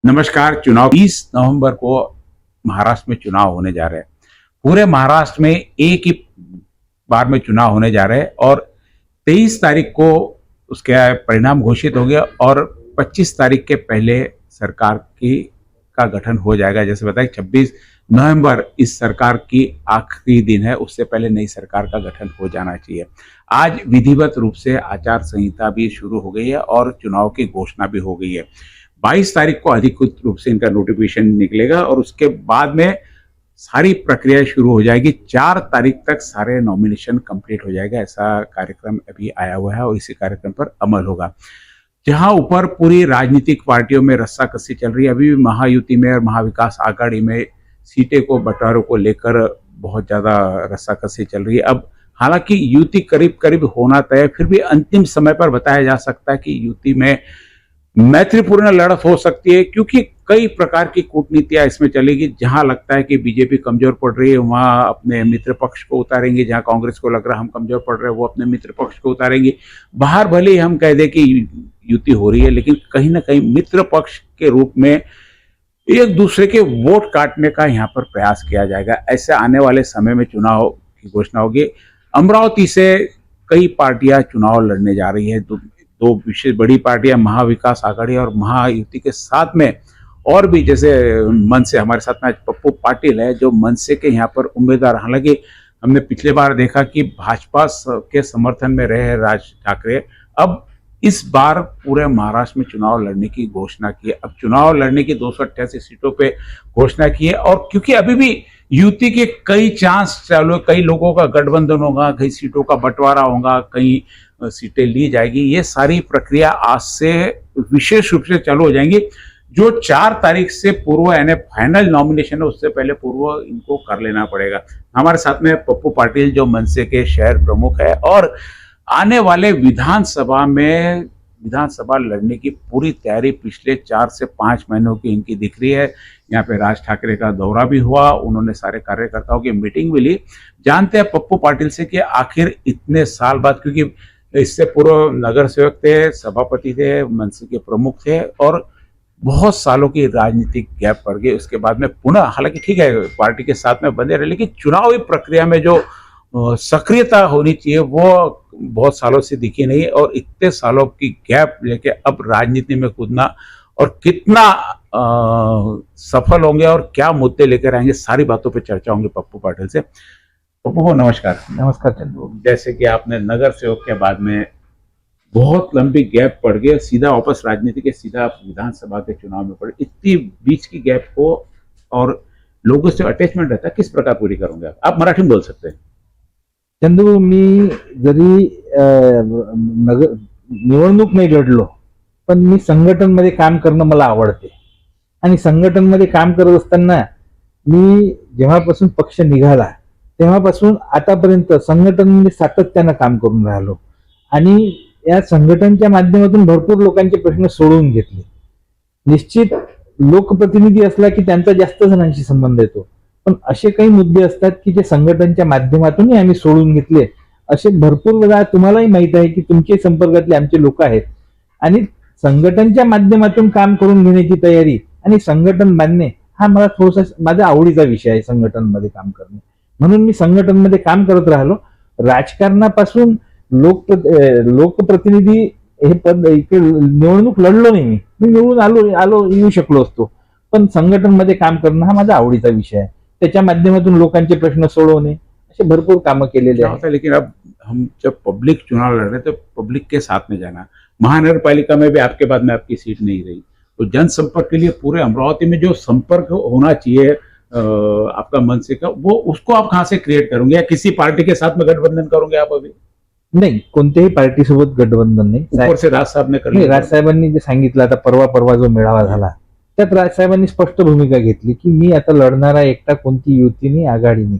नमस्कार। चुनाव 20 नवंबर को महाराष्ट्र में चुनाव होने जा रहे हैं। पूरे महाराष्ट्र में एक ही बार में चुनाव होने जा रहे हैं और 23 तारीख को उसके परिणाम घोषित हो गया और 25 तारीख के पहले सरकार की का गठन हो जाएगा। जैसे बताया 26 नवंबर इस सरकार की आखिरी दिन है, उससे पहले नई सरकार का गठन हो जाना चाहिए। आज विधिवत रूप से आचार संहिता भी शुरू हो गई है और चुनाव की घोषणा भी हो गई है। 22 तारीख को अधिकृत रूप से इनका नोटिफिकेशन निकलेगा और उसके बाद में सारी प्रक्रिया शुरू हो जाएगी। 4 तारीख तक सारे नॉमिनेशन कंप्लीट हो जाएगा। ऐसा कार्यक्रम अभी आया हुआ है और इसी कार्यक्रम पर अमल होगा। जहां ऊपर पूरी राजनीतिक पार्टियों में रस्साकसी चल रही है, अभी भी महायुति में और महाविकास आघाड़ी में सीटें को बंटवारों को लेकर बहुत ज्यादा रस्साकसी चल रही है। अब हालांकि युति करीब करीब होना तय, फिर भी अंतिम समय पर बताया जा सकता है कि युति में मैत्रीपूर्ण लड़त हो सकती है, क्योंकि कई प्रकार की कूटनीतियां इसमें चलेगी। जहां लगता है कि बीजेपी कमजोर पड़ रही है वहां अपने मित्र पक्ष को उतारेंगे, जहां कांग्रेस को लग रहा है हम कमजोर पड़ रहे हैं वो अपने मित्र पक्ष को उतारेंगे। बाहर भले ही हम कह दें कि युति हो रही है, लेकिन कहीं ना कहीं मित्र पक्ष के रूप में एक दूसरे के वोट काटने का यहाँ पर प्रयास किया जाएगा। ऐसे आने वाले समय में चुनाव की घोषणा होगी। अमरावती से कई पार्टियां चुनाव लड़ने जा रही है। दो विशेष बड़ी पार्टियां महाविकास आघाड़ी और महायुति के साथ में और भी, जैसे मनसे, हमारे साथ में आज पप्पू पाटिल है जो मनसे के यहाँ पर उम्मीदवार। हालांकि हमने पिछले बार देखा कि भाजपा के समर्थन में रहे राज ठाकरे, अब इस बार पूरे महाराष्ट्र में चुनाव लड़ने की घोषणा की है। अब चुनाव लड़ने की 288 सीटों पे घोषणा की है और क्योंकि अभी भी युति के कई चांस चालू, कई लोगों का गठबंधन होगा, कई सीटों का बंटवारा होगा, कई सीटें ली जाएगी, ये सारी प्रक्रिया आज से विशेष रूप से चालू हो जाएंगी। जो 4 तारीख से पूर्व यानी फाइनल नॉमिनेशन है उससे पहले पूर्व इनको कर लेना पड़ेगा। हमारे साथ में पप्पू पाटिल जो मनसे के शहर प्रमुख है और आने वाले विधानसभा लड़ने की पूरी तैयारी पिछले 4 से 5 महीनों की इनकी दिख रही है। यहाँ पे राज ठाकरे का दौरा भी हुआ, उन्होंने सारे कार्यकर्ताओं की मीटिंग भी ली। जानते हैं पप्पू पाटिल से कि आखिर इतने साल बाद, क्योंकि इससे पूर्व नगर सेवक थे, सभापति थे, मनसे के प्रमुख थे और बहुत सालों की राजनीतिक गैप पड़ गई। उसके बाद में पुनः, हालांकि ठीक है पार्टी के साथ में बने रहे, लेकिन चुनावी प्रक्रिया में जो सक्रियता होनी चाहिए वो बहुत सालों से दिखी नहीं और इतने सालों की गैप लेके अब राजनीति में कूदना और कितना सफल होंगे और क्या मुद्दे लेकर आएंगे, सारी बातों पे चर्चा होंगी पप्पू पाटिल से। पप्पू को नमस्कार। नमस्कार चंदू। जैसे कि आपने नगर सेवक के बाद में बहुत लंबी गैप पड़ गई, सीधा वापस राजनीति के सीधा विधानसभा के चुनाव में पड़े, इतनी बीच की गैप को और लोगों से अटैचमेंट रहता है, किस प्रकार पूरी करोगे आप मराठी में बोल सकते हैं। चंदू, मी जरी नगर निवडणूक नाही लढलो, पण मी संघटनमध्ये काम करणं मला आवडते आणि संघटनमध्ये काम करत असताना मी जेव्हापासून पक्ष निघाला तेव्हापासून आतापर्यंत संघटनमध्ये सातत्यानं काम करून राहिलो आणि या संघटनच्या माध्यमातून भरपूर लोकांचे प्रश्न सोडवून घेतले। निश्चित लोकप्रतिनिधी असला की त्यांचा जास्त जणांशी संबंध येतो, पण असे काही मुद्दे असतात की जे संघटनच्या माध्यमातूनही आम्ही सोडून घेतले। असे भरपूर वेळा तुम्हालाही माहित आहे की तुमचे संपर्कातले आमचे लोक आहेत आणि संघटनच्या माध्यमातून काम करून घेण्याची तयारी आणि संघटन बांधणे हा मला थोडासा माझा आवडीचा विषय आहे, संघटनमध्ये काम करणे। म्हणून मी संघटनमध्ये काम करत राहिलो। राजकारणापासून लोकप्रतिनिधी हे पद निवडणूक लढलो नाही, मी निवडून आलो येऊ शकलो असतो, पण संघटनमध्ये काम करणं हा माझा आवडीचा विषय आहे। त्याच्या माध्यमातून लोकांचे प्रश्न सोडवणे असे भरपूर कामं केलेले आहेत। लेकिन अब हम जब पब्लिक चुनाव लड़ रहे तो पब्लिक के साथ में जाना, महानगर पालिका में भी आपके बाद में आपकी सीट नहीं रही, तो जनसंपर्क के लिए पूरे अमरावती में जो संपर्क होना चाहिए आपका मनसे का, वो उसको आप कहाँ से क्रिएट करोगे या किसी पार्टी के साथ में गठबंधन करोगे आप अभी? नाही, कोणत्याही पार्टी सोबत गठबंधन नाही। ऊपर से राज साहब ने कर नाही, राज साहेबांनी जे सांगितलं, आता परवा जो मेळावा झाला त्यात राज साहेबांनी स्पष्ट भूमिका घेतली की मी आता लढणार आहे, एकटा कोणती युतीनी आघाडीनी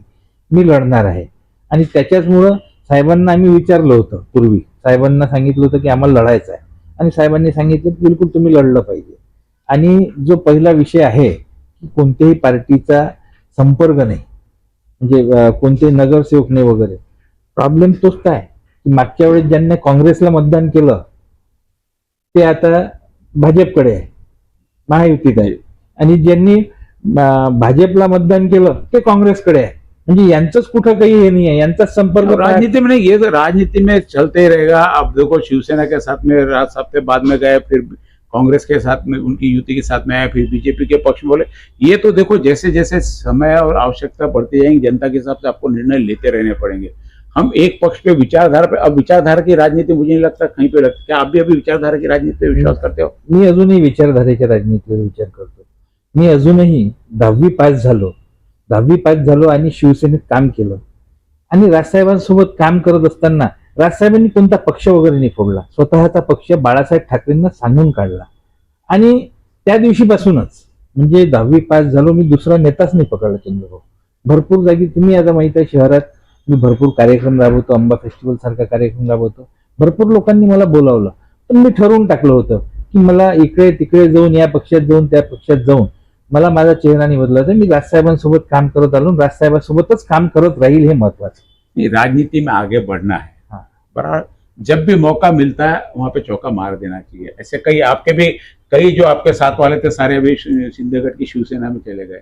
मी लढणार आहे। आणि त्याच्याचमुळं साहेबांना आम्ही विचारलं होतं, पूर्वी साहेबांना सांगितलं होतं की आम्हाला लढायचं आहे आणि साहेबांनी सांगितलं की बिलकुल तुम्ही लढलं पाहिजे। आणि जो पहिला विषय आहे की कोणत्याही पार्टीचा संपर्क नाही, म्हणजे कोणते नगरसेवक नाही वगैरे, प्रॉब्लेम तोच काय की मागच्या वेळेस ज्यांनी काँग्रेसला मतदान केलं ते आता भाजपकडे आहे, महायुतीत आहे, आणि ज्यांनी भाजपला मतदान केलं ते काँग्रेसकडे आहे. म्हणजे यांचंच कुठं काही हे नाही आहे, यांचाच संपर्क राजनीति में नहीं, ये तो राजनीति में चलते ही रहेगा. अब देखो शिवसेना के साथ में राज हफ्ते बाद में गए, फिर कांग्रेस के साथ में उनकी युति के साथ में आए, फिर बीजेपी के पक्ष में बोले. ये तो देखो जैसे जैसे समय और आवश्यकता बढ़ती जाएंगी जनता के हिसाब से आपको निर्णय लेते रहने पड़ेंगे. हम एक पक्ष पे विचारधारा पे, अब विचारधारा की राजनीति मुझे नहीं लगता कहीं पे लगती. क्या आप भी अभी विचारधारा की राजनीति पे विश्वास करते हो? मी अजूनही विचारधारेच्या राजनीतीवर विचार करतो. मी अजूनही 10वी पास झालो आणि शिवसेनेत काम केलं, आणि राजसाहेबांसोबत काम करत असताना राजसाहेबांनी कोणता पक्ष वगैरे नाही फोडला. स्वतःचा पक्ष बाळासाहेब ठाकरेंना सांगून काढला, आणि त्या दिवशीपासूनच म्हणजे 10वी पास झालो, मी दुसरा नेताच नाही पकडला चंद्रभाऊ. भरपूर जागी तुम्ही आता माहित आहे शहरात मी भरपूर कार्यक्रम राबवतो, अंबा फेस्टिवल सारखा कार्यक्रम राबवतो. भरपूर लोकांनी मला बोलावलं, पण मी ठरवून टाकलं होतं की मला इकडे तिकडे जाऊन, या पक्षात जाऊन त्या पक्षात जाऊन मला माझा चेहरा नाही बदलायचा. मी राजसाहेबांसोबत काम करत आलो, राजसाहेबांसोबतच काम करत राहील, हे महत्वाचं. राजनीति में आगे बढ़ना है. हाँ. बड़ा जब भी मौका मिलता है वहां पे चौका मार देना चाहिए. ऐसे कई आपके भी, कई जो आपके साथ वाले थे सारे अभी सिंधेगढ़ की शिवसेना में चले गए,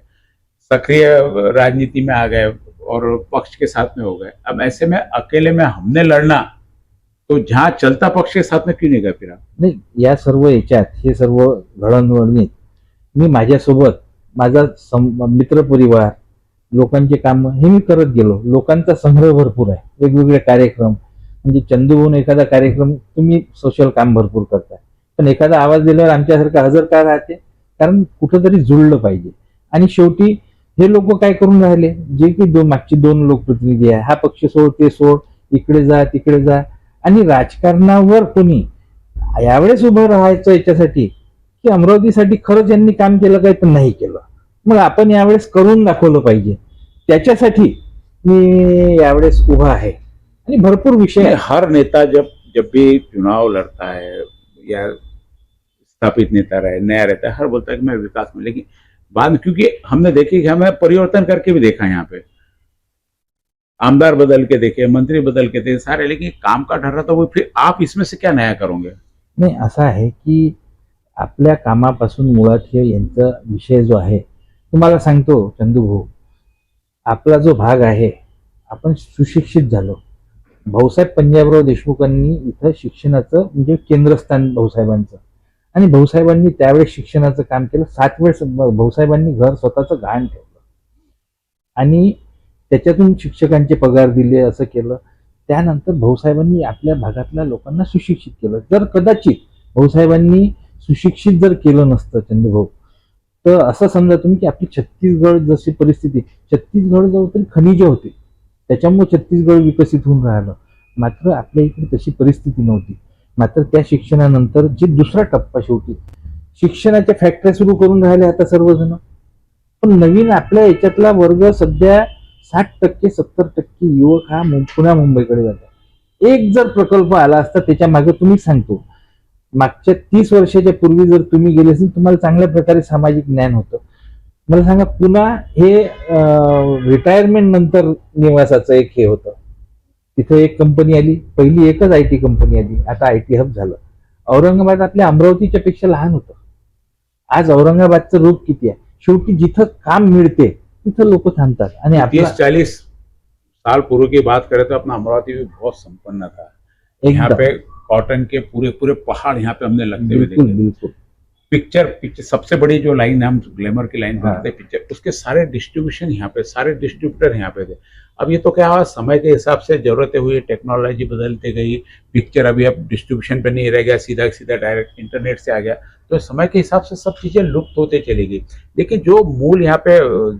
सक्रिय राजनीति में आ गए और पक्ष के साथ में हो गए. अब ऐसे में अकेले में हमने लड़ना, तो जहां चलता पक्ष के साथ में क्यों नहीं गए फिर आप? नाही, या सर्व याच्यात हे सर्व घडणवळणीत मी माझ्यासोबत माझा मित्रपरिवार, लोकांचे काम हे मी करत गेलो. लोकांचा संग्रह भरपूर आहे, वेगवेगळे कार्यक्रम. म्हणजे चंदूभाऊन एखादा कार्यक्रम, तुम्ही सोशल काम भरपूर करताय, पण एखादा आवाज दिल्यावर आमच्यासारखं हजर का राहते? कारण कुठंतरी जुळलं पाहिजे. आणि शेवटी हे लोक काय करून राहिले, जे की मागची 2 लोकप्रतिनिधी आहे, हा पक्ष सोड ते सोड, इकडे जा तिकडे जा, आणि राजकारणावर कोणी यावेळेस उभं राहायचं याच्यासाठी की अमरावतीसाठी खरंच यांनी काम केलं काय, तर नाही केलं. मग आपण यावेळेस करून दाखवलं पाहिजे, त्याच्यासाठी मी यावेळेस उभा आहे. आणि भरपूर विषय हर नेता जब जब भी चुनाव लड़ता है या स्थापित नेता रहे, नया रहता है, हर बोलता है कि मैं विकास में, लेकिन बाद में क्योंकि हमने देखी कि हमें परिवर्तन करके भी देखा, यहाँ पे आमदार बदल के देखे, मंत्री बदल के थे सारे, लेकिन काम का ढर्रा तो वो, फिर आप इसमें से क्या नया करोगे? नाही, असं आहे की आपल्या कामापासून मुळात हे यांचा विषय जो आहे, तुम्हाला सांगतो चंदूभाऊ, आपला जो भाग आहे, आपण सुशिक्षित झालो. भाऊसाहेब पंजाबराव देशमुखांनी इथं शिक्षणाचं म्हणजे केंद्रस्थान भाऊसाहेबांचं, आणि भाऊसाहेबांनी त्यावेळेस शिक्षणाचं काम केलं. 7 वेळेस भाऊसाहेबांनी घर स्वतःचं गहाण ठेवलं, आणि त्याच्यातून शिक्षकांचे पगार दिले, असं केलं. त्यानंतर भाऊसाहेबांनी आपल्या भागातल्या लोकांना सुशिक्षित केलं. जर कदाचित भाऊसाहेबांनी सुशिक्षित जर केलं नसतं चंद्रभाऊ, तर असं समजा तुम्ही की आपली छत्तीसगड जशी परिस्थिती, छत्तीसगड जवळ तरी खनिजे होते, त्याच्यामुळे छत्तीसगड विकसित होऊन राहिलं. मात्र आपल्या इकडे तशी परिस्थिती नव्हती. मात्र त्या शिक्षणानंतर जे दुसरा टप्पा, शेवटी शिक्षणाच्या फॅक्टऱ्या सुरू करून राहिले आता सर्वजण. पण नवीन आपल्या याच्यातला वर्ग सध्या 60% 70% युवक हा पुण्या मुंबईकडे जातात. एक जर प्रकल्प आला असता त्याच्या मागे, तुम्ही सांगतो मागच्या 30 वर्षाच्या पूर्वी जर तुम्ही गेले असेल, तुम्हाला चांगल्या प्रकारे सामाजिक ज्ञान होतं. मला सांगा, पुन्हा हे रिटायरमेंट नंतर निवासाचं एक हे होतं. तिथं एक कंपनी आली, पहिली एकच IT कंपनी आली, आता IT हब झालं. औरंगाबाद आपल्या अमरावतीच्या पेक्षा लहान होतं. आज औरंगाबादचं रूप किती आहे? शेवटी जिथं काम मिळते तिथं लोक थांबतात. आणि 30-40 साल पूर्व की बात करें तो अपना अमरावती भी बहुत संपन्न था. यहाँ पे कॉटन के पूरे पूरे पहाड़ यहाँ पे हमने लगते हुए देखे. बिल्कुल. पिक्चर सबसे बड़ी जो लाइन है, हम ग्लैमर की लाइन बनाते हैं पिक्चर, उसके सारे डिस्ट्रीब्यूशन यहाँ पे, सारे डिस्ट्रीब्यूटर यहाँ पे थे. अब ये तो क्या हुआ, समय के हिसाब से जरूरतें हुई, टेक्नोलॉजी बदलते गई, पिक्चर अभी अब डिस्ट्रीब्यूशन पे नहीं रह गया, सीधा सीधा डायरेक्ट इंटरनेट से आ गया, तो समय के हिसाब से सब चीज़ें लुप्त होते चली गई. लेकिन जो मूल यहाँ पे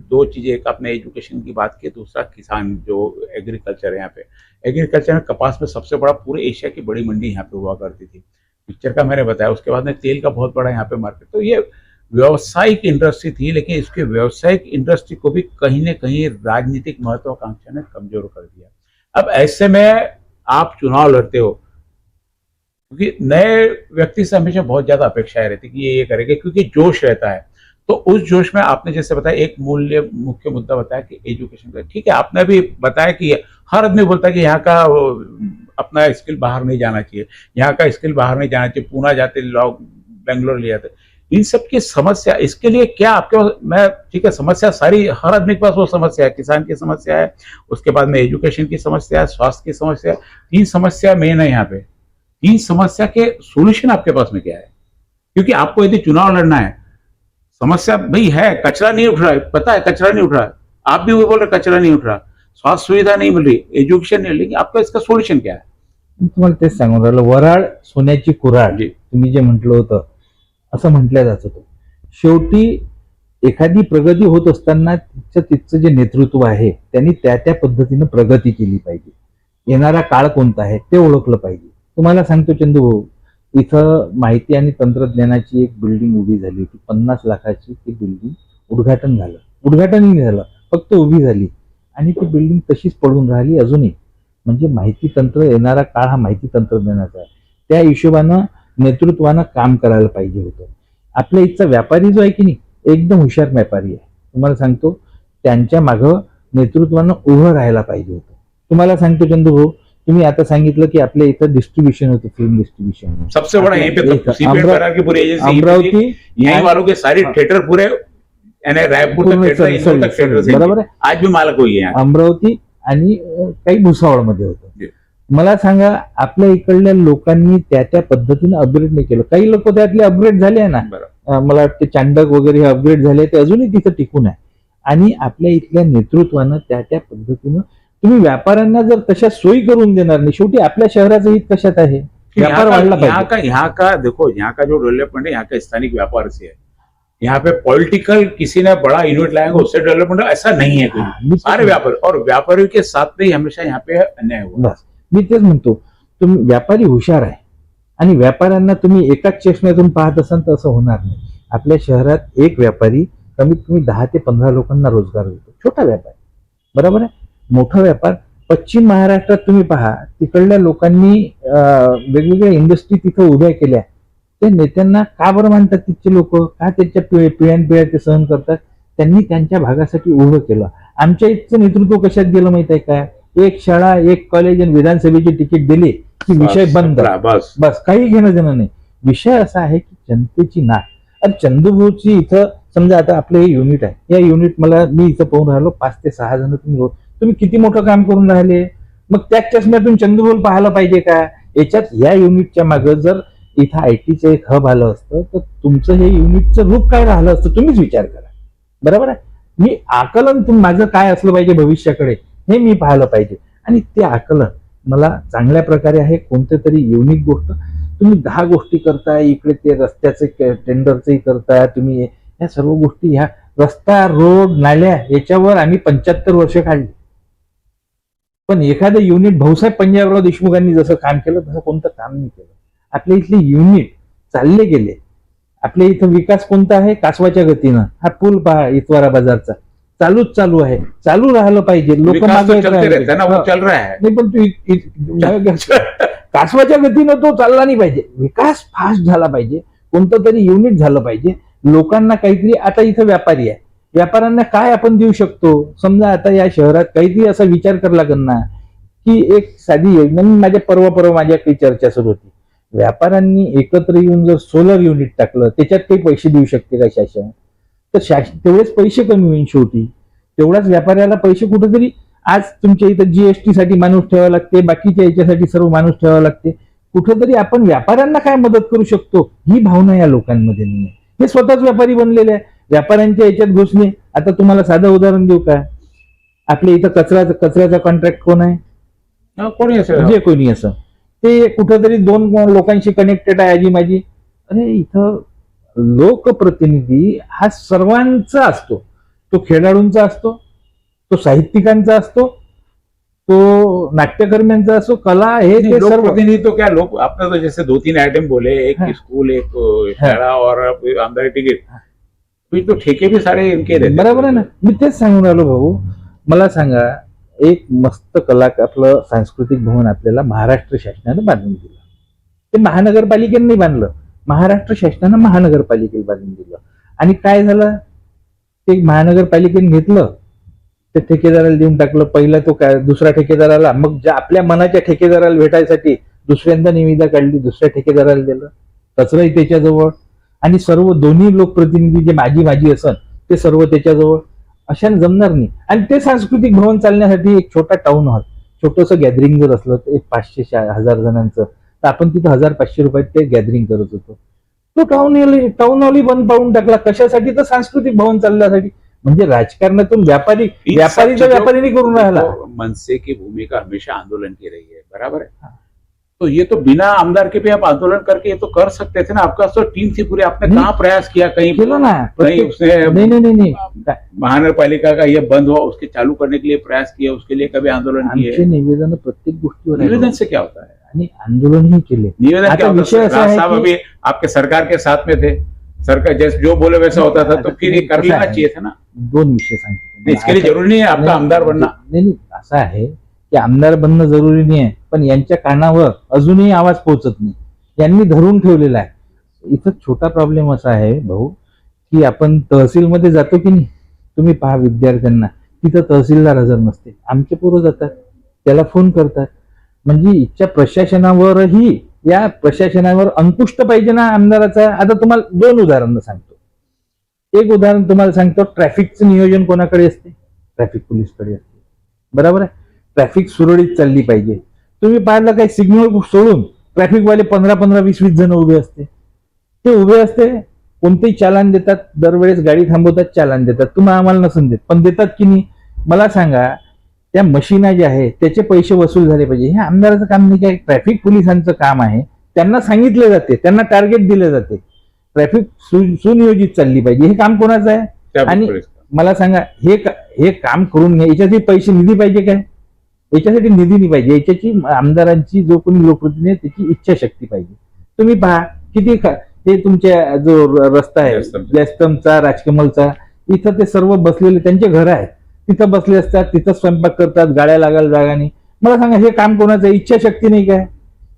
2 चीज़ें, एक आपने एजुकेशन की बात की, दूसरा किसान जो एग्रीकल्चर है यहाँ पे, एग्रीकल्चर में कपास में सबसे बड़ा पूरे एशिया की बड़ी मंडी यहाँ पे हुआ करती थी. पिक्चर का मैंने बताया, उसके बाद में तेल का बहुत बड़ा यहाँ पे मार्केट. तो ये व्यावसायिक इंडस्ट्री थी, लेकिन इसके व्यावसायिक इंडस्ट्री को भी कहीं न कहीं राजनीतिक महत्वाकांक्षा ने कमजोर कर दिया. अब ऐसे में आप चुनाव लड़ते हो, क्योंकि नए व्यक्ति से हमेशा बहुत ज्यादा अपेक्षाएं रहती कि ये करेंगे, क्योंकि जोश रहता है. तो उस जोश में आपने जैसे बताया, एक मुख्य मुद्दा बताया कि एजुकेशन का. ठीक है, आपने भी बताया कि हर आदमी बोलता है कि यहाँ का अपना स्किल बाहर नहीं जाना चाहिए, यहाँ का स्किल बाहर नहीं जाना चाहिए, पूना जाते लोग, बेंगलोर ले जाते. इन सब की समस्या, इसके लिए क्या आपके पास, मैं ठीक है समस्या सारी, हर आदमी के पास वो समस्या है, किसान की समस्या है, उसके बाद में एजुकेशन की समस्या है, स्वास्थ्य की समस्या है, 3 समस्या मेन है यहाँ पे। 3 समस्या के सोल्यूशन आपके पास में क्या है? क्योंकि आपको यदि चुनाव लड़ना है, समस्या भाई है, कचरा नहीं उठ रहा है, पता है कचरा नहीं उठ रहा है, आप भी वो बोल रहे कचरा नहीं उठ रहा, स्वास्थ्य सुविधा नहीं मिल रही, एजुकेशन नहीं मिल रही, आपका इसका सोल्यूशन क्या है? मी तुम्हाला तेच सांगून राहिलो, वराळ सोन्याची कुऱ्हाड जी. तुम्ही जे म्हटलं होतं, असं म्हटलं जात होतं. शेवटी एखादी प्रगती होत असताना तिचं जे नेतृत्व आहे त्यांनी त्या पद्धतीनं प्रगती केली पाहिजे. येणारा काळ कोणता आहे ते ओळखलं पाहिजे. तुम्हाला सांगतो चंदू, इथं माहिती आणि तंत्रज्ञानाची एक बिल्डिंग उभी झाली होती, 50 लाखाची. ती बिल्डिंग उद्घाटन झालं, उद्घाटनही झालं, फक्त उभी झाली आणि ती बिल्डिंग तशीच पडून राहिली अजूनही. म्हणजे माहिती तंत्र, येणारा काळ हा माहिती तंत्रज्ञानाचा आहे. त्या हिशोबानं नेतृत्वानं काम करायला पाहिजे होतं. आपल्या इथचा व्यापारी जो आहे की नाही, एकदम हुशार व्यापारी आहे. तुम्हाला सांगतो, त्यांच्या मागं नेतृत्वानं उभं राहायला पाहिजे होतं. तुम्हाला सांगतो चंदू भाऊ, तुम्ही आता सांगितलं की आपल्या इथं डिस्ट्रीब्युशन होतं, फिल्म डिस्ट्रीब्युशन. सबसे बड़ा यहीं पे तो सीपीएम करार की पूरी एजेंसी अमरावती यहीं वालों के सारे थिएटर पूरे, यानी रायपुर तक थिएटर, इंदौर तक थिएटर, बरोबर आहे. आज भी मालक हुई है. अमरावती आणि काही भुसावळमध्ये होतं. जी. मला सांगा, आपल्या इकडल्या लोकांनी त्या पद्धतीने अपग्रेड नाही केलं. काही लोक त्यातले अपग्रेड झाले आहे ना, मला वाटते चांडक वगैरे हे अपग्रेड झाले, ते अजूनही तिथं टिकून आहे. आणि आपल्या इथल्या नेतृत्वानं त्या पद्धतीनं, तुम्ही व्यापाऱ्यांना जर तशा सोयी करून देणार नाही, शेवटी आपल्या शहराचं हित कशात आहे? व्यापार वाढला पाहिजे. यहाँ का देखो, यहाँ का जो डेवलपमेंट है यहाँ का स्थानिक व्यापार से है. यहाँ पे पॉलिटिकल किसी ने बड़ा यूनिट लाएंगे उससे डेवलपमेंट, ऐसा नहीं है कोई. सारे व्यापार और व्यापारियों के साथ में ही हमेशा यहाँ पे अन्याय हुआ. बस मी तेच म्हणतो, तुम्ही व्यापारी हुशार आहे आणि व्यापाऱ्यांना तुम्ही एकाच चष्म्यातून पाहत असाल तर असं होणार नाही. आपल्या शहरात एक व्यापारी कमीत कमी 10 ते 15 लोकांना रोजगार देतो. छोटा व्यापार, बरोबर आहे. मोठा व्यापार पश्चिम महाराष्ट्रात तुम्ही पहा, तिकडल्या लोकांनी वेगवेगळ्या इंडस्ट्री तिथं उभ्या केल्या. ते नेत्यांना का बरं मानतात तिथचे लोक? का त्याच्या पिढ्यानपिढ्या ते सहन करतात? त्यांनी त्यांच्या भागासाठी उभं केलं. आमच्या इथचं नेतृत्व कशात गेलं माहित आहे का? एक शाळा, एक कॉलेज आणि विधानसभेची तिकीट दिली की विषय बंद. बस काही घेणं देणं नाही. विषय असा आहे की जनतेची नाक. अरे चंदूभाऊची इथं समजा आता आपलं हे युनिट आहे, या युनिट मी इथं पाहून राहिलो, 5 ते 6 जण तुम्ही किती मोठं काम करून राहिले. मग त्याच चष्म्यातून चंदूभाऊ पाहायला पाहिजे का? याच्यात या युनिटच्या मागं जर इथं आयटीचं एक हब आलं असतं तर तुमचं हे युनिटचं रूप काय राहिलं असतं, तुम्हीच विचार करा. बरोबर आहे. मी आकलन माझं काय असलं पाहिजे भविष्याकडे, हे मी पाहायला पाहिजे. आणि ते आकलन मला चांगल्या प्रकारे आहे. कोणत्या तरी युनिक गोष्ट तुम्ही 10 गोष्टी करताय, इकडे ते रस्त्याचे टेंडरचंही करताय तुम्ही. या सर्व गोष्टी, ह्या रस्ता, रोड, नाल्या, याच्यावर आम्ही 75 वर्ष काढली. पण एखादं युनिट भाऊसाहेब पंजाबराव देशमुखांनी जसं काम केलं तसं कोणतं काम नाही केलं. आपल्या इथले युनिट चालले गेले. आपल्या इथं विकास कोणता आहे? कासवाच्या गतीनं. हा पूल पहा इतवारा बाजारचा, चालू आहे, चालू राहिलं पाहिजे. लोक नाही, पण कासवाच्या गतीनं तो चालला नाही पाहिजे. विकास फास्ट झाला पाहिजे, कोणतं तरी युनिट झालं पाहिजे. लोकांना काहीतरी, आता इथं व्यापारी आहे, व्यापाऱ्यांना काय आपण देऊ शकतो? समजा आता या शहरात काहीतरी असा विचार करावा लागेल ना की एक साधी योजना. परवा माझ्या काही चर्चा सुरू होती, व्यापाऱ्यांनी एकत्र येऊन जर सोलर युनिट टाकलं, त्याच्यात काही पैसे देऊ शकते का शासन? तर तेवढेच पैसे कमी होईल. शेवटी तेवढाच व्यापाऱ्याला पैसे कुठेतरी, आज तुमच्या इथं जीएसटी साठी माणूस ठेवावा लागते, बाकीच्या याच्यासाठी सर्व माणूस ठेवावा लागते. कुठेतरी आपण व्यापाऱ्यांना काय मदत करू शकतो, ही भावना या लोकांमध्ये नाही. हे स्वतःच व्यापारी बनलेले आहे, व्यापाऱ्यांच्या याच्यात घुसणे. आता तुम्हाला साधं उदाहरण देऊ का? आपल्या इथं कचऱ्याचा कॉन्ट्रॅक्ट कोण आहे? कोणी असेल, जे कोणी असं, ते कुठेतरी 2 लोकांशी कनेक्टेड आहे, आजी माझी. अरे इथं लोकप्रतिनिधी हा सर्वांचा असतो. तो खेळाडूंचा असतो, तो साहित्यिकांचा असतो, तो नाट्यकर्म्यांचा असो, कला, हे लोकप्रतिनिधी तो क्या लोग, आपने तो जैसे 2-3 आइटम बोले, एक स्कूल, एक शाळा और आमदारी टिकट, तो ठेके भी सारे इनके रहते. बरोबर आहे ना. मी तेच सांगून आलो भाऊ. मला सांगा, एक मस्त आपलं सांस्कृतिक भवन आपल्याला महाराष्ट्र शासनानं बांधून दिलं. ते महानगरपालिकेने नाही बांधलं, महाराष्ट्र शासनानं महानगरपालिकेला बांधून दिलं. आणि काय झालं, ते महानगरपालिकेने घेतलं, ते ठेकेदाराला देऊन टाकलं. पहिला तो काय, दुसरा ठेकेदाराला, मग ज्या आपल्या मनाच्या ठेकेदाराला भेटायसाठी दुसऱ्यांदा निविदा काढली, दुसऱ्या ठेकेदाराला दिलं, कचराही त्याच्याजवळ. आणि सर्व दोन्ही लोकप्रतिनिधी जे माझी असत ते सर्व त्याच्याजवळ, अशाने जमणार नाही. आणि ते सांस्कृतिक भवन चालण्यासाठी एक छोटा टाउन हॉल, छोटंसं गॅदरिंग जर असलं तर एक 500-1000 जणांचं, तर आपण तिथं 1500 रुपयात ते गॅदरिंग करत होतो. तो टाउन हॉल बंद पाडून टाकला. कशासाठी? तर सांस्कृतिक भवन चालण्यासाठी. म्हणजे राजकारणातून व्यापारी इन सब तर चीजों व्यापारी नहीं करून राहिला. को मनसे की भूमिका हमेशा आंदोलन की रही है, बराबर है। तो ये तो बिना आमदार के भी आप आंदोलन करके ये तो कर सकते थे ना। आपका तो टीम थी पूरी, आपने नहीं, कहाँ प्रयास किया, कहीं केलं ना कहीं प्रत्येक- उसने नहीं महानगरपालिका का ये बंद हुआ उसके चालू करने के लिए प्रयास किए, उसके लिए कभी आंदोलन आमचे किए? निवेदन प्रत्येक गोष्टीवर आहे. निवेदन से क्या होता है? आणि आंदोलनही केले. निवेदन आता क्या होता विषय है? असा राज है साहब कि- अभी आपके सरकार के साथ में थे, सरकार जैसे जो बोले वैसा होता था, तो आता फिर ये कर कसं लेना आहे, चाहिए था ना। दोन विषय सांगतो नहीं, इसके लिए जरूरी नहीं है आपका आमदार बनना। नाही, असं आहे की आमदार बनणं जरुरी नाही आहे, पण यांच्या कानावर अजूनही आवाज पोहोचत नाही. यांनी धरून ठेवलेला आहे. इथं छोटा प्रॉब्लेम असा आहे भाऊ, की आपण तहसीलमध्ये जातो की नाही, तुम्ही पहा विद्यार्थ्यांना तिथं तहसीलदार हजर नसते, आमचे पोरं जातात, त्याला फोन करतात. म्हणजे इथच्या प्रशासनावरही, या प्रशासनावर अंकुश पाहिजे ना आमदाराचा. आता तुम्हाला 2 उदाहरणं सांगतो. एक उदाहरण तुम्हाला सांगतो, ट्रॅफिकचं नियोजन कोणाकडे असते? ट्रॅफिक पोलीसकडे असते, बरोबर आहे. ट्रॅफिक सुरळीत चालली पाहिजे. तुम्ही पाहिलं काय, सिग्नल सोडून ट्रॅफिकवाले 15-15, 20-20 जण उभे असते. ते उभे असते, कोणतेही चालान देतात, दरवेळेस गाडी थांबवतात, चालान देतात. तुम्ही आम्हाला नसून देत, पण देतात की नाही मला सांगा. त्या मशीना ज्या आहे त्याचे पैसे वसूल झाले पाहिजे. हे आमदाराचं काम नाही, काय ट्रॅफिक पोलिसांचं काम आहे. त्यांना सांगितले जाते, त्यांना टार्गेट दिले जाते, ट्रॅफिक सुनियोजित चालली पाहिजे. हे काम कोणाचं आहे? आणि मला सांगा, हे काम करून घ्या, याच्यासाठी पैसे निधी पाहिजे काय? याच्यासाठी निधी नाही पाहिजे. याच्याची आमदारांची, जो कोणी लोकप्रतिनिधी आहे त्याची इच्छाशक्ती पाहिजे. तुम्ही पहा किती हे तुमच्या जो रस्ता आहे जयस्तंभचा, राजकमलचा, इथं ते सर्व बसलेले त्यांचे घर आहेत, तिथं बसले असतात, तिथं स्वयंपाक करतात, गाड्या लागायला जागा नाही. मला सांगा, हे काम कोणाचं? इच्छाशक्ती नाही काय?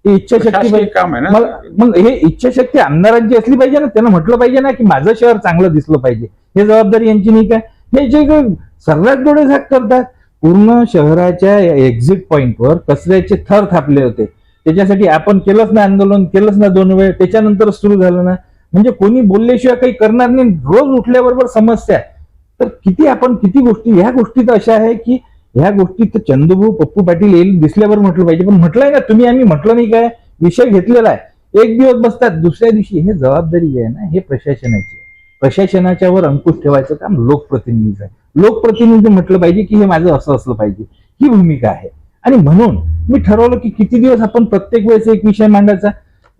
ही इच्छाशक्ती प्रशासकीय काम आहे ना. मग हे इच्छाशक्ती आमदारांची असली पाहिजे ना. त्यांना म्हटलं पाहिजे ना की माझं शहर चांगलं दिसलं पाहिजे. हे जबाबदारी यांची नाही काय? हे जे सर्रास डोळे झाक करतात. पूर्ण शहराच्या एक्झिट पॉइंटवर कचऱ्याचे थर थापले होते. त्याच्यासाठी आपण केलंच ना आंदोलन, केलंच ना 2 वेळ, त्याच्यानंतर सुरू झालं ना. म्हणजे कोणी बोलल्याशिवाय काही करणार नाही. रोज उठल्याबरोबर समस्या. तर किती गोष्टी, ह्या गोष्टी तर अशा आहे की ह्या गोष्टी तर चंदूभाऊ पप्पू पाटील येईल दिसल्यावर म्हटलं पाहिजे. पण म्हटलंय ना तुम्ही, आम्ही म्हटलं नाही काय? विषय घेतलेला आहे. एक दिवस बसतात, दुसऱ्या दिवशी. हे जबाबदारी जी आहे ना, हे प्रशासनाची आहे. प्रशासनाच्या वर अंकुश ठेवायचं काम लोकप्रतिनिधीचं आहे. लोकप्रतिनिधी म्हटलं पाहिजे की हे माझं असं असलं पाहिजे, ही भूमिका आहे. आणि म्हणून मी ठरवलं की किती दिवस आपण प्रत्येक वेळेस एक विषय मांडायचा.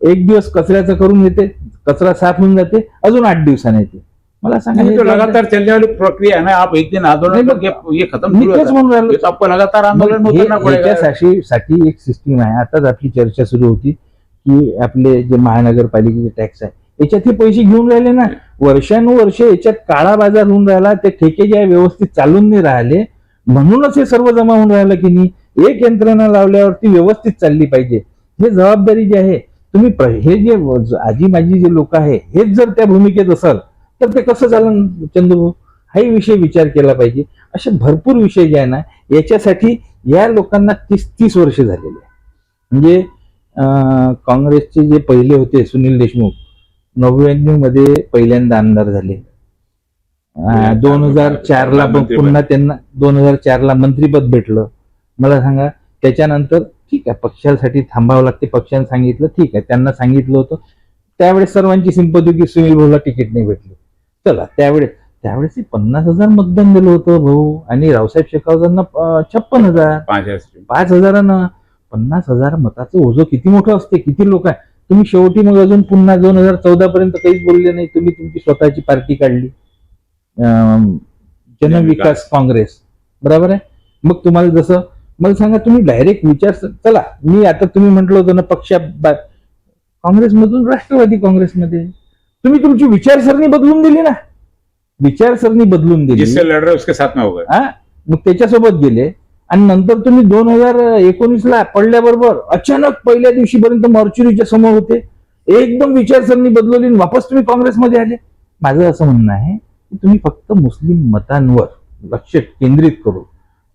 एक दिवस कचऱ्याचं करून येते, कचरा साफ होऊन जाते, अजून 8 दिवसाने येते. मला सांगा, तो लगातार चलने वाली प्रक्रिया है ना। आप एक दिन आंदोलन करके ये खत्म मी शुरू तेच होता म्हणून राहिलो. ये तो आपको लगातार आंदोलन में उतरना पड़ेगा। याच्यासाठी एक सिस्टीम आहे. आताच आपली चर्चा सुरू होती की आपले जे महानगरपालिकेचे टॅक्स आहे याच्यात हे पैसे घेऊन राहिले ना. वर्षानुवर्ष याच्यात काळा बाजार होऊन राहिला. ते ठेके जे आहे व्यवस्थित चालून नाही राहिले, म्हणूनच हे सर्व जमा होऊन राहिलं की नाही. एक यंत्रणा लावल्यावरती व्यवस्थित चालली पाहिजे. हे जबाबदारी जी आहे, तुम्ही हे जे आजी माझी जे लोक आहे, हेच जर त्या भूमिकेत असाल तर ते कसं चालन चंद्रभाऊ? हाही विषय विचार केला पाहिजे. असे भरपूर विषय जे आहे ना, याच्यासाठी या लोकांना 30 वर्ष झालेले आहे. म्हणजे काँग्रेसचे जे पहिले होते सुनील देशमुख 99 मध्ये पहिल्यांदा आमदार झाले. 2004ला पुन्हा त्यांना 2004ला मंत्रीपद भेटलं. मला सांगा, त्याच्यानंतर ठीक आहे पक्षासाठी थांबावं लागते, पक्षाने सांगितलं ठीक आहे, त्यांना सांगितलं होतं त्यावेळेस सर्वांची सिंपती की सुनील भाऊला तिकीट नाही भेटलं. चला त्यावेळेस 50,000 मतदान दिलं होतं भाऊ, आणि रावसाहेब शेखावतांना 56,000. 5,000 50,000 मताचं ओझं किती मोठं असते, किती लोक आहे. तुम्ही शेवटी मग अजून पुन्हा 2014 पर्यंत काहीच बोलले नाही. तुम्ही तुमची स्वतःची पार्टी काढली, जनविकास काँग्रेस, बरोबर आहे. मग तुम्हाला जसं मला सांगा, तुम्ही डायरेक्ट विचार, चला मी आता तुम्ही म्हटलं होतं ना पक्ष काँग्रेसमधून राष्ट्रवादी काँग्रेसमध्ये, तुम्ही तुमची विचारसरणी बदलून दिली ना. विचारसरणी बदलून दिली, जिससे लढ रहे उसके साथ में हो गए. मग त्याच्यासोबत गेले. आणि नंतर तुम्ही 2019ला पडल्याबरोबर अचानक पहिल्या दिवशीपर्यंत मॉर्च्युरीच्या समोर होते, एकदम विचारसरणी बदलवली, वापस तुम्ही काँग्रेसमध्ये आले. माझं असं म्हणणं आहे की तुम्ही फक्त मुस्लिम मतांवर लक्ष केंद्रित करू.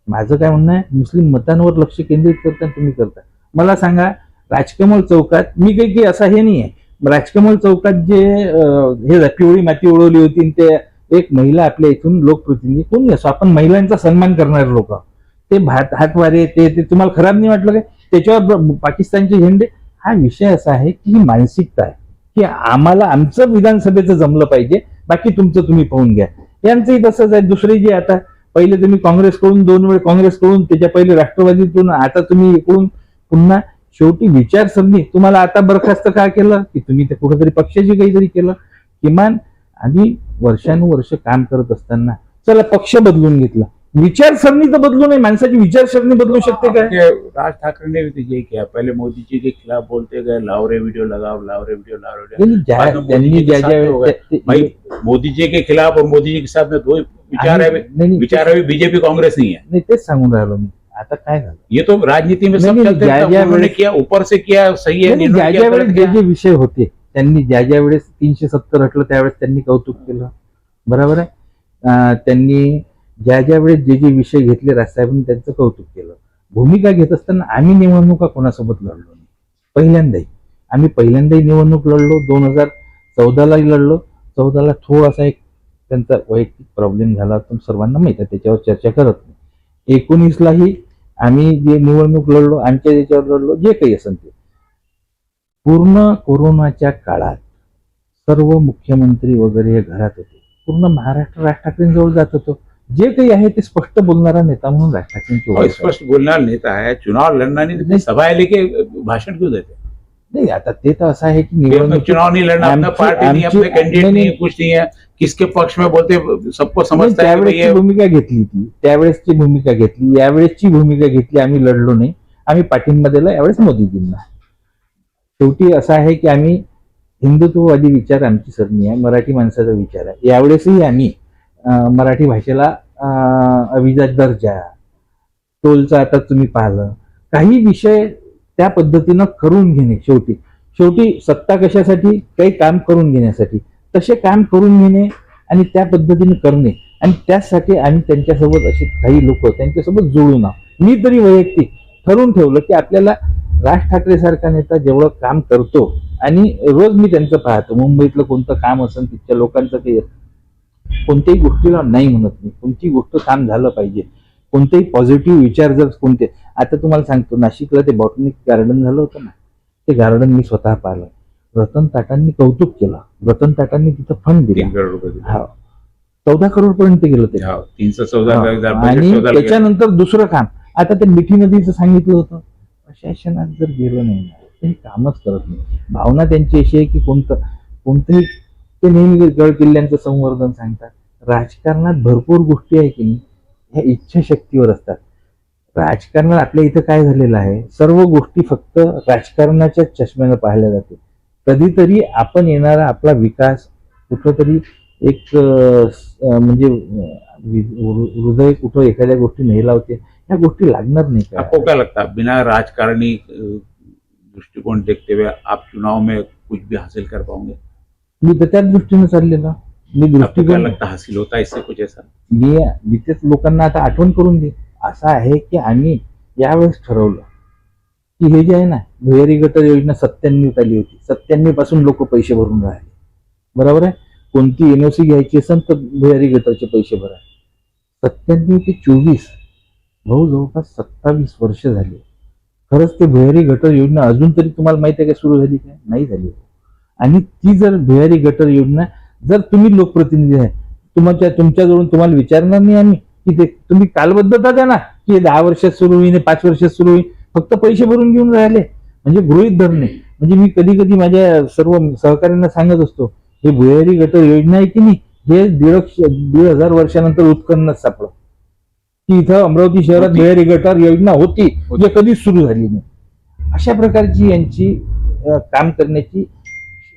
माझं काय म्हणणं आहे, मुस्लिम मतांवर लक्ष केंद्रित करता तुम्ही करता. मला सांगा, राजकमल चौकात मी काही असं हे नाही आहे, राजकमल चौकात जे हे पिवळी माती उडवली होती आणि ते एक महिला आपल्या इथून लोकप्रतिनिधी कोणी असो, आपण महिलांचा सन्मान करणारे लोक, ते हातवारे ते तुम्हाला खराब नाही वाटलं काय? त्याच्यावर पाकिस्तानचे झेंडे. हा विषय असा आहे की ही मानसिकता आहे की आम्हाला आमचं विधानसभेचं जमलं पाहिजे, बाकी तुमचं तुम्ही पाहून घ्या. यांचंही तसंच आहे. दुसरे जे आता पहिले तुम्ही काँग्रेसकडून 2 वेळ काँग्रेसकडून, त्याच्या पहिले राष्ट्रवादीतून, आता तुम्ही इकडून पुन्हा. शेवटी विचारसरणी तुम्हाला आता बरखास्त का केलं की तुम्ही ते कुठेतरी पक्षाची काहीतरी केलं. किमान आम्ही वर्षानुवर्ष काम करत असताना चला पक्ष बदलून घेतला, विचारसरणी तर बदलू नये. माणसाची विचारसरणी बदलू शकते काय? आपके राज ठाकरे ने भी तो यही किया, पहले मोदी जी के खिलाफ बोलते गए, लावरे वीडियो लगाओ, लावरे वीडियो, लावरे वीडियो। बाद में मोदी जी के साथ में हो गए। भाई मोदी जी के खिलाफ और मोदी जी के साथ में दो विचार है, विचार है, बीजेपी कांग्रेस नहीं है। नाही, तेच सांगून राहिलो मी. आता काय झालं, ये तो राजनीति में सब नहीं, चलते हैं, ज्या उन्होंने किया, ऊपर से किया, सही है, ज्या इन्होंने ज्या किया, वेळेस गलत जे किया। जे विषय होते त्यांनी ज्या वेळेस 370 हटलं त्यावेळेस त्यांनी कौतुक केलं, बरोबर आहे. त्यांनी ज्या वेळेस जे जे विषय घेतले राजसाहेबांनी त्यांचं कौतुक केलं. भूमिका घेत असताना आम्ही निवडणुका कोणासोबत लढलो नाही. पहिल्यांदाही निवडणूक लढलो. 2014लाही लढलो. 14ला थोडासा एक त्यांचा वैयक्तिक प्रॉब्लेम झाला, तो सर्वांना माहिती आहे, त्याच्यावर चर्चा करत नाही. 19लाही आम्ही जे निवडणूक लढलो, आमच्या याच्यावर लढलो, जे काही असेल ते. पूर्ण कोरोनाच्या काळात सर्व मुख्यमंत्री वगैरे घरात होते. पूर्ण महाराष्ट्र राज ठाकरेंजवळ जात होतो. जे काही आहे ते स्पष्ट बोलणारा नेता म्हणून राज ठाकरेंची और ओळख आहे. स्पष्ट बोलना नेता है, चुनाव लड़ना नहीं, तो सभाएं लेके भाषण क्यों देते? नाही, आता ते तर असं आहे की ये अपना चुनाव नहीं लड़ना, अपना आमची- पार्टी नहीं, अपने आमची- कैंडिडेट नहीं, नहीं, नहीं। कुछ नहीं है, किसके पक्ष में बोलते सबको समझता है कि भाई त्यावेळेसची ये भूमिका घेतली ती, त्यावेळेसची भूमिका घेतली, यावेळेसची भूमिका घेतली. आम्ही लढलो नाही, आम्ही पाठिंबा दिला यावेळेस मोदीजींना. शेवटी असं आहे की आम्ही हिंदुत्ववादी विचार आमची सरणी आहे, मराठी माणसाचा विचार आहे. यावेळेसही आम्ही मराठी भाषेला अभिजात दर्जा, टोलचा आता तुम्ही पाहिलं, काही विषय त्या पद्धतीनं करून घेणे. शेवटी सत्ता कशासाठी? काही काम करून घेण्यासाठी. तसे काम करून घेणे आणि त्या पद्धतीने करणे, आणि त्यासाठी आम्ही त्यांच्यासोबत असे काही लोक त्यांच्यासोबत जोडून आहोत. मी तरी वैयक्तिक ठरवून ठेवलं की आपल्याला राज ठाकरे सारखा नेता जेवढं काम करतो, आणि रोज मी त्यांचं पाहतो, मुंबईतलं कोणतं काम असेल तिथच्या लोकांचं काही कोणत्याही गोष्टीला नाही म्हणत नाही. कोणती गोष्ट काम झालं पाहिजे, कोणतेही पॉझिटिव्ह विचार जर कोणते. आता तुम्हाला सांगतो, नाशिकला ते बॉटनिक गार्डन झालं होतं ना, ते गार्डन मी स्वतः पाहिलं. रतन टाटांनी कौतुक केलं, रतन टाटांनी तिथं फंड दिला. 3 करोड़ रुपए दिले। हा, 14 करोड पर्यंत गेलं ते. हाँ, 314 हा. हजार आणि 14 त्याच्यानंतर दुसरं काम, आता ते मिठी नदीचं सांगितलं होतं. प्रशासनात जर गेलं नाही ना, ते कामच करत नाही. भावना त्यांची अशी आहे की कोणतंही ते नेहमी गड किल्ल्यांचं संवर्धन सांगतात. राजकारणात भरपूर गोष्टी आहे की नाही, ह्या इच्छाशक्तीवर असतात. राजकारणात आपल्या इथं काय झालेलं आहे, सर्व गोष्टी फक्त राजकारणाच्या चष्म्यानं पाहिल्या जाते. कधीतरी आपण येणारा आपला विकास कुठंतरी एक म्हणजे हृदय कुठं एखाद्या गोष्टी नाही लावते, ह्या गोष्टी लागणार नाही का? आपको क्या लगता है, बिना राजकारणी दृष्टिकोण देखते हुए आप चुनाव में कुछ भी हासिल कर पाओगे? मी तर त्याच दृष्टीने चाललेलो. मी आपको क्या दृष्टिकोन लगता है हासिल होता है इससे कुछ ऐसा? मी तेच लोकांना आता आठवण करून दे. असं आहे की आम्ही यावेळेस ठरवलं की हे जे आहे ना, भुयारी गटर योजना 97 आली होती. 97 पासून लोक पैसे भरून राहिले, बरोबर आहे. कोणती एनओसी घ्यायची असेल तर भुयारी गटरचे पैसे भरा. 97 ते 24 भाऊ जवळपास 27 वर्ष झाली. खरंच ते भुयारी गटर योजना अजून तरी तुम्हाला माहिती आहे का सुरू झाली काय? नाही झाली. आणि ती जर भुयारी गटर योजना, जर तुम्ही लोकप्रतिनिधी आहे, तुमच्याजवळून तुम्हाला विचारणार नाही आम्ही की ते तुम्ही कालबद्धता द्या ना, की 10 वर्षात सुरू होईल, 5 वर्षात सुरू होईल. फक्त पैसे भरून घेऊन राहिले म्हणजे गृहीत धरणे. म्हणजे मी कधी कधी माझ्या सर्व सहकाऱ्यांना सांगत असतो, हे भुयारी गटर योजना आहे की नाही, हे 1,500 वर्षानंतर उत्खननात सापडलं की इथं अमरावती शहरात भुयारी गटर योजना होती, जे कधीच सुरू झाली नाही. अशा प्रकारची यांची काम करण्याची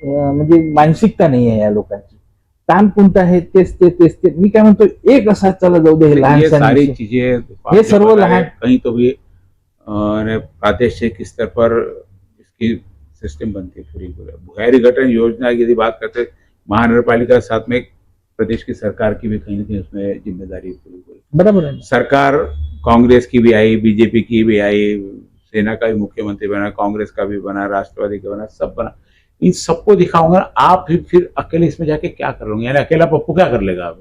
म्हणजे मानसिकता नाही आहे या लोकांची. काम कोणतं आहे तेच ते. मी काय म्हणतो, एक असा चला जाऊ दे, हे लहान ये सारी सहान चीजें ये सर्व लहान कहीं तो भी प्रादेशिक स्तर पर इसकी सिस्टम बनती है पूरी। भुयारी गठन योजना की यदि बात करते, महानगरपालिका के साथ में प्रदेश की सरकार की भी कहीं ना कहीं उसमें जिम्मेदारी पूरी। बराबर आहे. सरकार कांग्रेस की भी आई, बीजेपी की भी आई, सेना का भी मुख्यमंत्री बना, कांग्रेस का भी बना, राष्ट्रवादी का बना, सब बना, इन सबको दिखाऊंगा, आप फिर अकेले इसमें जाके क्या कर लोगे? यानी अकेला पप्पू क्या कर लेगा अब?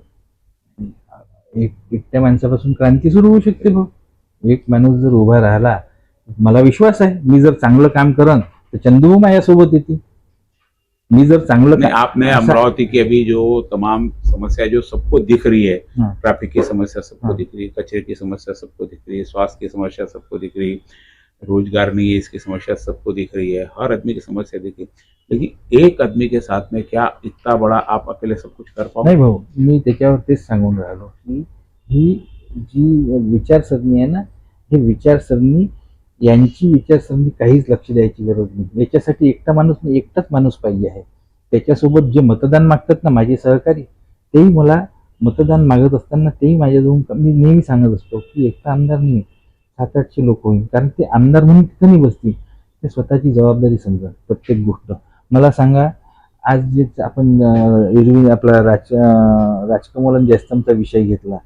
एकट्या माणसापासून क्रांती सुरू होऊ शकते भाऊ. एक माणूस जर उभा राहिला, मला विश्वास आहे मी जर चांगलं काम करन तर चंदू माझ्यासोबत येते. मी जर चांगलं नहीं, आपने अमरावती की अभी जो तमाम समस्या जो सबको दिख रही है, हाँ। ट्रैफिक की समस्या सबको हाँ। दिख रही है, कचरे की समस्या सबको दिख रही है, स्वास्थ्य की समस्या सबको दिख रही है, रोजगार नहीं है इसकी समस्या सबको दिख रही है, हर आदमी की समस्या दिख रही है, लेकिन एक आदमी के साथ में क्या इतना बड़ा आप अकेले सब कुछ कर पाओ? नाही भाऊ, मी त्याच्यावर तेच सांगून राहिलो की ही जी विचारसरणी आहे ना, ही विचारसरणी यांची विचारसरणी काहीच लक्ष द्यायची गरज नाही. याच्यासाठी एकटा माणूस नाही, एकटाच माणूस पाहिजे आहे. त्याच्यासोबत जे मतदान मागतात ना माझे सहकारी, तेही मला मतदान मागत असताना तेही माझ्याजवळ मी नेहमी सांगत असतो की एकटा आमदार नाही, 700-800 लोक होईल. कारण ते आमदार म्हणून तिथं नाही बसतील, ते स्वतःची जबाबदारी समजा प्रत्येक गोष्ट. मला सांगा, आज जे आपण एरवी आपला राजकमल आणि जयस्तंभचा विषय घेतला,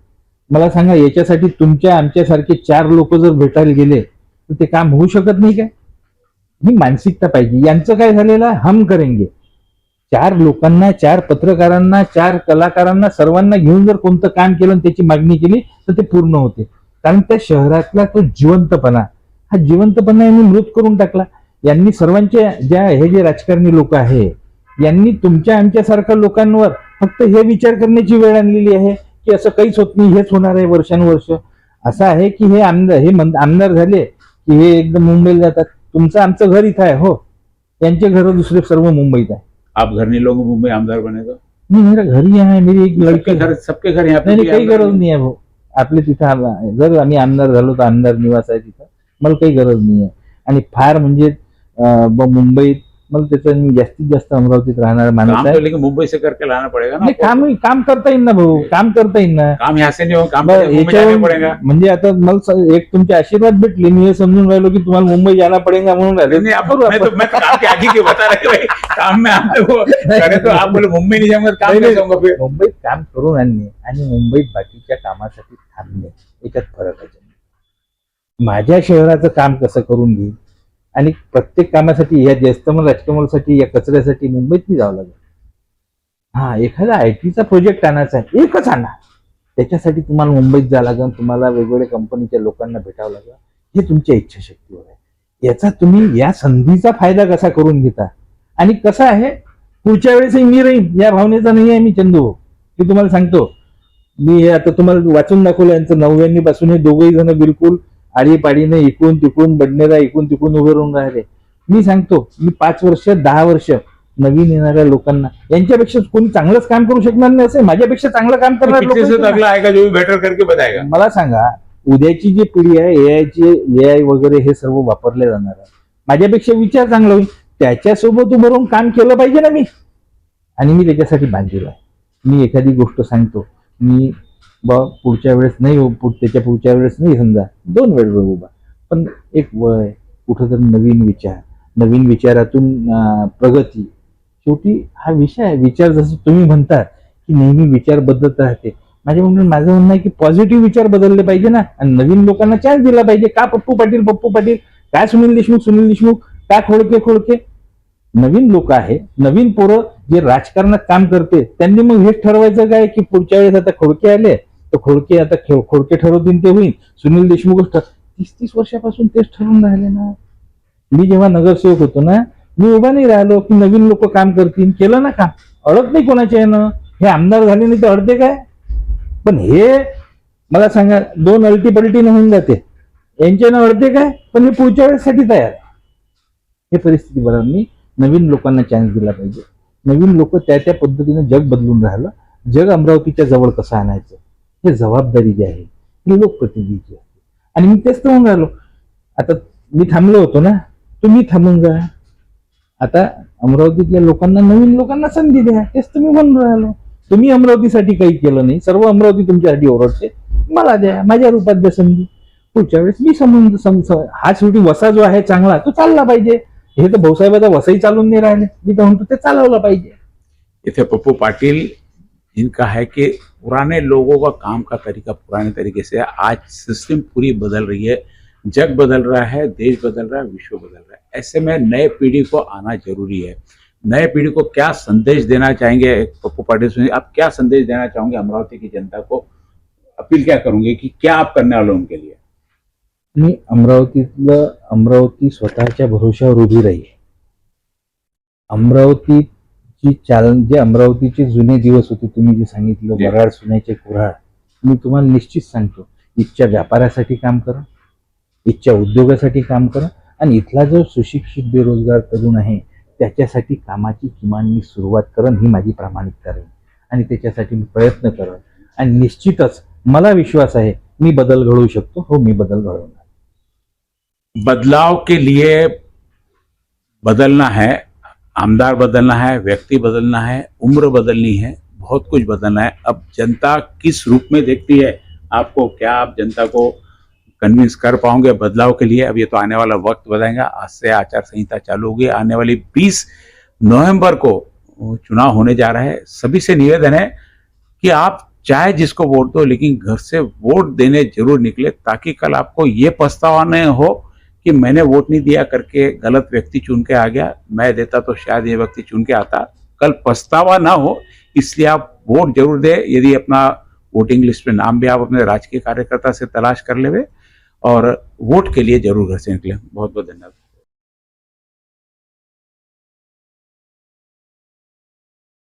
मला सांगा याच्यासाठी तुमच्या आमच्यासारखे 4 लोक जर भेटायला गेले तर ते काम होऊ शकत नाही काय? ही मानसिकता पाहिजे. यांचं काय झालेलं आहे, हम करेंगे. 4 लोकांना, 4 पत्रकारांना, 4 कलाकारांना सर्वांना घेऊन जर कोणतं काम केलं आणि त्याची मागणी केली तर ते पूर्ण होते. कारण त्या शहरातला तो जिवंतपणा, हा जिवंतपणा यांनी मृत करून टाकला. यांनी सर्वांचे हे जे राजकारणी लोक आहे, यांनी तुमच्या आमच्यासारख्या लोकांवर फक्त हे विचार करण्याची वेळ आणलेली आहे की असं काहीच होत नाही, हेच होणार आहे वर्षानुवर्ष. असं आहे की हे आमदार झाले की हे एकदम मुंबईला जातात. तुमचं आमचं घर इथं आहे हो, त्यांचे घर दुसरे सर्व मुंबईत आहे. आप घर नहीं लोगे, मुंबई आमदार बनेगा? नहीं, मेरा घर ही आहे, मेरी एक लड़की सबके घर यहाँ पे नाही, भी काही आमदार गरज नहीं। नाही आहे भाऊ. आपले तिथं जर आम्ही आमदार झालो तर आमदार निवास आहे तिथं, मला काही गरज नाही आहे. आणि फार म्हणजे मुंबईत मला त्याचं जास्तीत जास्त अमरावतीत राहणार माणूस काम आहे. तो लेकिन मुंबई से करके लाना पड़ेगा ना नाही, आपको। काम करता येईल ना भाऊ, काम करता येईल ना. काम यहाँ से नहीं होगा, काम बरं, करके मुंबई जाना याच्यावरून पड़ेगा। म्हणजे आता मला एक तुमचे आशीर्वाद भेटले, मी हे समजून राहिलो की तुम्हाला मुंबई जाना पडेगा म्हणून राहिले. नहीं, आप मैं तो काम के आगे क्यों बता रहे भाई, काम में आप वो करे तो आप बोले मुंबई नहीं जाऊंगा, काम नाही, कैसे होगा फिर? मुंबईत काम करून आणणे आणि मुंबईत बाकीच्या कामासाठी थांबणे याच्यात फरक आहे. माझ्या शहराचं काम कसं करून घेईन आणि प्रत्येक कामासाठी या राजकमलसाठी या कचऱ्यासाठी मुंबईत नाही जावं लागेल. हा, एखादा IT चा प्रोजेक्ट आणायचा आहे, एकच आणा, त्याच्यासाठी तुम्हाला मुंबईत जावं लागेल, तुम्हाला वेगवेगळ्या कंपनीच्या लोकांना भेटावं लागेल. हे तुमच्या इच्छाशक्तीवर आहे. याचा तुम्ही या संधीचा फायदा कसा करून घेता. आणि कसं आहे, पुढच्या वेळेसही मी राहीन या भावनेचा नाही आहे मी चंदू. मी तुम्हाला सांगतो, मी हे आता तुम्हाला वाचून दाखवलं यांचं 99 पासून हे दोघही जण बिलकुल आळीपाडीने इकडून तिकडून बडनेरा इकडून तिकडून उभे राहून राहिले. मी सांगतो, मी 5 वर्ष 10 वर्ष नवीन येणाऱ्या लोकांना यांच्यापेक्षा कोणी चांगलंच काम करू शकणार नाही, असं माझ्यापेक्षा चांगलं काम करणार पीछे से तो अगला आएगा जो भी बेटर करके बताएगा। मला सांगा, उद्याची जी पिढी आहे AI वगैरे हे सर्व वापरले जाणार आहे. माझ्यापेक्षा विचार चांगला होईल, त्याच्यासोबत उभं राहून काम केलं पाहिजे ना मी. आणि मी त्याच्यासाठी बांधलेलो आहे. मी एखादी गोष्ट सांगतो, मी पुढच्या वेळेस नाही, त्याच्या पुढच्या वेळेस नाही, समजा 2 वेळ उभा, पण एक वय, कुठंतरी नवीन विचारातून प्रगती. शेवटी हा विषय आहे. विचार जसं तुम्ही म्हणतात की नेहमी विचार बदलत राहते, माझं म्हणणं आहे की पॉझिटिव्ह विचार बदलले पाहिजे ना, आणि नवीन लोकांना चान्स दिला पाहिजे. का पप्पू पाटील, काय सुनील देशमुख, का खोडके. नवीन लोक आहे, नवीन पोरं जे राजकारणात काम करते, त्यांनी मग हेच ठरवायचं काय की पुढच्या वेळेस आता खोडके आले तर खोडके ठरवतील ते होईल. सुनील देशमुख 30 वर्षापासून तेच ठरवून राहिले ना. मी जेव्हा नगरसेवक होतो ना, मी उभा नाही राहिलो की नवीन लोक काम करतील, केलं ना काम, अडत नाही कोणाच्या यानं. हे आमदार झाले नाही तर अडते काय. पण हे मला सांगा, 2 अल्टीपल्टीने होऊन जाते, यांच्यानं अडते काय. पण हे पुढच्या वेळेसाठी तयार आहे. हे परिस्थिती बरोबर नाही. नवीन लोकांना चान्स दिला पाहिजे. नवीन लोक त्या पद्धतीने जग बदलून राहिलं. जग अमरावतीच्या जवळ कसं आणायचं, हे जबाबदारी जी आहे ही लोकप्रतिनिधीची असते. आणि मी तेच तर म्हणून राहिलो. आता मी थांबलो होतो ना, तुम्ही थांबून जा. आता अमरावतीतल्या लोकांना, नवीन लोकांना संधी द्या, तेच तुम्ही म्हणून राहिलो. तुम्ही अमरावतीसाठी काही केलं नाही, सर्व अमरावती तुमच्यासाठी ओरडते, मला द्या, माझ्या रूपात द्या संधी. पुढच्या वेळेस मी हा शेवटी वसा जो आहे चांगला, तो चालला पाहिजे. हे तर भाऊसाहेबाचा वसई चालून नाही राहिले, मी तर म्हणतो ते चालवलं पाहिजे. इथे पप्पू पाटिल इनका है कि पुराने लोगों का काम का तरीका पुराने तरीके से है। आज सिस्टम पूरी बदल रही है, जग बदल रहा है, देश बदल रहा है, विश्व बदल रहा है। ऐसे में नए पीढ़ी को आना जरूरी है। नए पीढ़ी को क्या संदेश देना चाहेंगे? पप्पू पाटिल सिंह, आप क्या संदेश देना चाहोगे अमरावती की जनता को? अपील क्या करूंगे कि क्या आप करने वाले हो उनके लिए? मी अमरावती स्वतःच्या भरोशावर उभी राहील. अमरावतीची जे अमरावतीचे जुने दिवस होते, तुम्ही जे सांगितलं जी. वराड सोन्याचे कुऱ्हाड, मी तुम्हाला निश्चित सांगतो, इथच्या व्यापारासाठी काम करा, इथच्या उद्योगासाठी काम करा आणि इथला जो सुशिक्षित बेरोजगार तरुण आहे त्याच्यासाठी कामाची किमान मी सुरुवात करेन, ही माझी प्रामाणिकता राहील आणि त्याच्यासाठी मी प्रयत्न करेन आणि निश्चितच मला विश्वास आहे मी बदल घडवू शकतो. हो, मी बदल घडवणार. बदलाव के लिए बदलना है, आमदार बदलना है, व्यक्ति बदलना है, उम्र बदलनी है, बहुत कुछ बदलना है. अब जनता किस रूप में देखती है आपको, क्या आप जनता को कन्विंस कर पाओगे बदलाव के लिए? अब ये तो आने वाला वक्त बताएगा. आज से आचार संहिता चालू होगी. आने वाली 20 नवंबर को चुनाव होने जा रहा है. सभी से निवेदन है कि आप चाहे जिसको वोट दो, लेकिन घर से वोट देने जरूर निकले, ताकि कल आपको ये पछतावा नहीं हो कि मैंने वोट नहीं दिया करके गलत व्यक्ति चुन के आ गया, मैं देता तो शायद ये व्यक्ति चुन के आता. कल पछतावा ना हो, इसलिए आप वोट जरूर दे. यदि अपना वोटिंग लिस्ट में नाम भी आप अपने राजकीय कार्यकर्ता से तलाश कर लेवे और वोट के लिए जरूर घर से निकले. बहुत बहुत धन्यवाद.